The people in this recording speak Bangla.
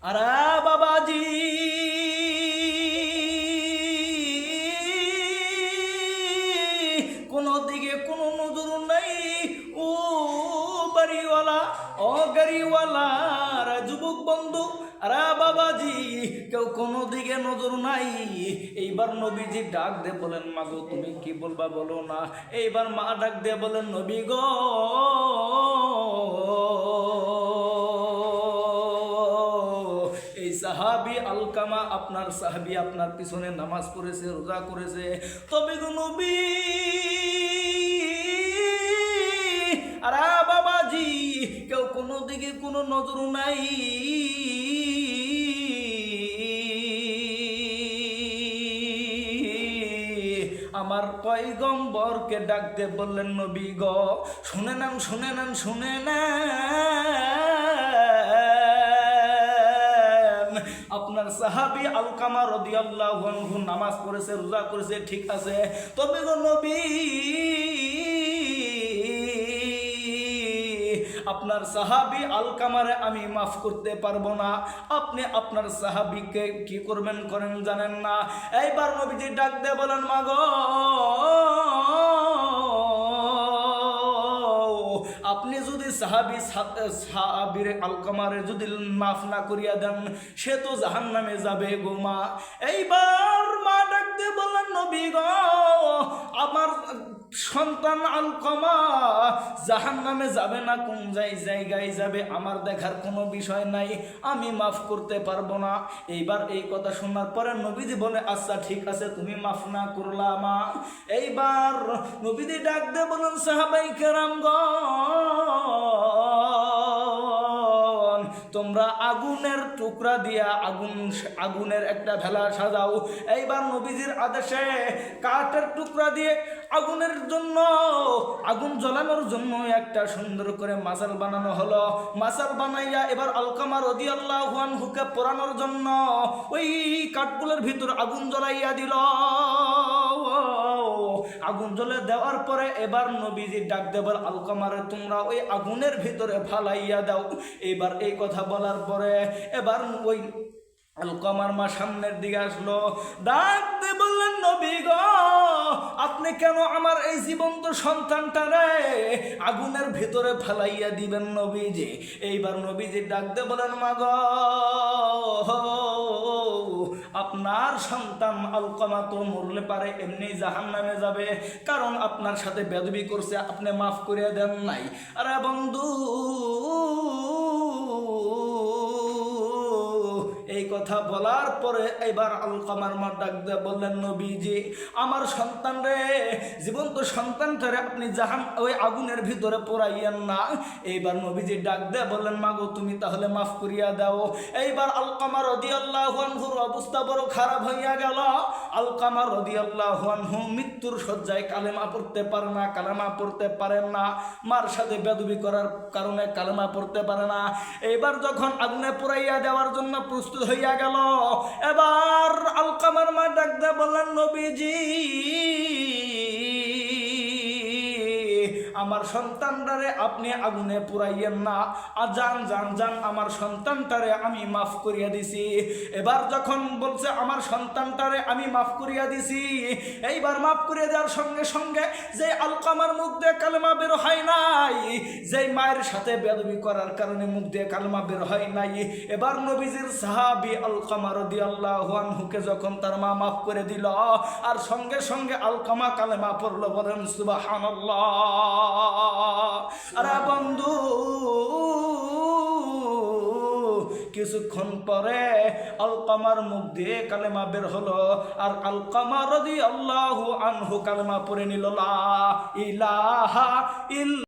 আরে বাবাজি কোনো দিকে কোনো নজর নাই। ও বাড়িওয়ালা, ও গাড়িওয়ালার যুবক বন্ধু, আরে বাবাজি কেউ কোনো দিকে নজর নাই। এইবার নবীজি ডাক দিয়ে বলেন, মা গো তুমি কি বলবা বলো না। এইবার মা ডাক দিয়ে বলেন, নবী গো এই সাহাবী আলকামা আপনার সাহাবী আপনার পিছনে নামাজ পড়েছে, রোজা করেছে, তবে গো নবী আরে বাবাজি কেউ কোনো দিকে কোনো নজর নাই। আমার পয়গম্বরকে ডাকতে বললেন, নবী গো শুনে নেন শুনে নেন শুনে নেন, আপনার সাহাবী আলকামা রাদিয়াল্লাহু আনহু নামাজ পড়েছে, রোজা করেছে, ঠিক আছে, তবে গো নবী আপনার সাহাবী আলকামারে আমি মাফ করতে পারবো না। আপনি আপনার সাহাবীকে কি করবেন করেন জানেন না। এইবার নবীজি ডাক দিয়ে বলেন, মা গো আপনি যদি সাহাবীর আলকামারে যদি মাফ না করিয়া দেন সে তো জাহান্নামে যাবে গো মা। এইবার মা ডাক দিয়ে বললেন, নবী গো আমার সন্তান আলকামা জাহান্নামে যাবে না, কোন জায়গায় যাবে আমার দেখার কোনো বিষয় নাই, আমি মাফ করতে পারবো না। এইবার এই কথা শোনার পরে নবীজি বলে, আচ্ছা ঠিক আছে তুমি মাফ না করলা মা। এইবার নবীজি ডাক দিয়ে বলেন, সাহাবাই কেরামগণ তোমরা আগুনের টুকরা দিয়া আগুনের একটা ভেলা সাজাও। এইবার নবীজির আদেশে কাঠের টুকরা দিয়ে আগুনের জন্য, আগুন জ্বলানোর জন্য একটা সুন্দর করে মাসাল বানানো হলো। মাসাল বানাইয়া এবার আলকামা রাদিয়াল্লাহু আনহুকে পোড়ানোর জন্য ওই কাঠগুলোর ভিতর আগুন জ্বলাইয়া দিল। আগুন জ্বলে দেওয়ার পরে এবার নবীজি ডাক দেবার, আলকামারে তোমরা ওই আগুনের ভিতরে ফালাইয়া দাও। এবার এই কথা বলার পরে এবার ওই আলকামার মা সামনের দিকে আসলো, ডাক দিয়ে বললেন, নবী গো আপনি কেন আমার এই জীবন্ত সন্তানটারে আগুনের ভিতরে ফেলাইয়া দিবেন নবীজি। এইবার নবীজি ডাক দিয়ে বলেন, মা গো আপনার সন্তান আলকামা তো মরলে পারে এমনি জাহান্নামে যাবে, কারণ আপনার সাথে বেদবি করছে, আপনি মাফ করিয়া দেন নাই। আরে বন্ধু এই কথা বলার পরে এবার আলকামার মা ডাক দিয়ে বললেন, নবীজি আমার সন্তান রে, জীবন্ত সন্তানটারে আপনি ওই আগুনের ভিতরে পোড়াইয়েন না। এইবার নবীজি ডাক দিয়ে বললেন, মা গো তুমি তাহলে মাফ করিয়া দাও। এইবার আলকামা রাদিয়াল্লাহু আনহুর অবস্থা বড় খারাপ হইয়া গেল। আলকামা রাদিয়াল্লাহু আনহু মৃত্যুর শয্যায় কালেমা পড়তে পারে না, কালেমা পড়তে পারেন না, মার সাথে বেদবি করার কারণে কালেমা পড়তে পারে না। এইবার যখন আগুনে পোড়াইয়া দেওয়ার জন্য প্রস্তুত হইয়া গেল, এবার আলকামার মা ডাক দিয়ে বললেন, নবীজি আমার সন্তানটারে আপনি আগুনে পুরাইয়েন না, যান যান যান আমার সন্তানটারে আমি মাফ করিয়া দিছি। এবার যখন বলছে আমার সন্তানটারে আমি মাফ করিয়া দিছি, এইবার মাফ করিয়া দেওয়ার সঙ্গে সঙ্গে যে আলকামার মুখ দিয়ে কালেমা বের হয় নাই, যে মায়ের সাথে বেদবি করার কারণে মুখ দিয়ে কালেমা বের হয় নাই, এবার নবীজির সাহাবী আলকামা রাদিয়াল্লাহু আনহুকে যখন তার মা মাফ করে দিল, আর সঙ্গে সঙ্গে আলকামা কালেমা পড়ল, বলেন সুবহানাল্লাহ। আরে বন্ধু কিছুক্ষণ পরে আলকামার মুখ দিয়ে কালেমা বের হলো, আর আলকামা রাদিয়াল্লাহু আনহু কালেমা পড়ে নিল, লা ইলাহা ইল্লাল্লাহ।